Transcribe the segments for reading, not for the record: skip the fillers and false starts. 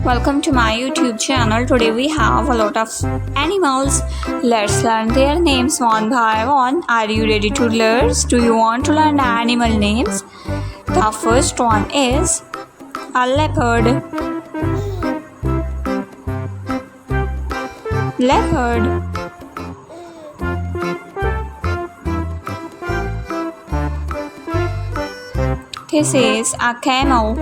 Welcome to my YouTube channel. Today we have a lot of animals. Let's learn their names one by one. Are you ready to learn? Do you want to learn animal names? The first one is a leopard. Leopard. This is a camel.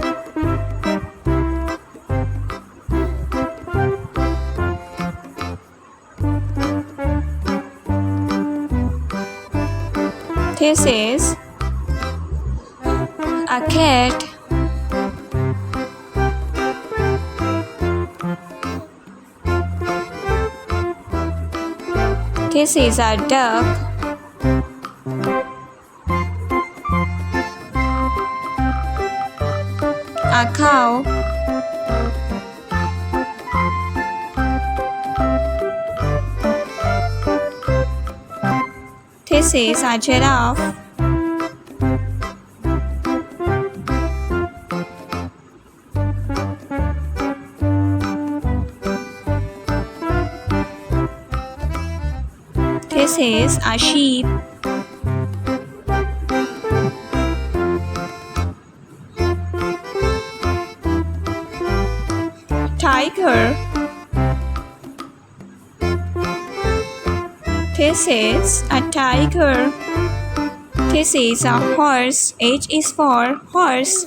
This is a cat. This is a duck. A cow. This is a giraffe. This is a sheep. Tiger. This is a tiger. This is a horse. H is for horse.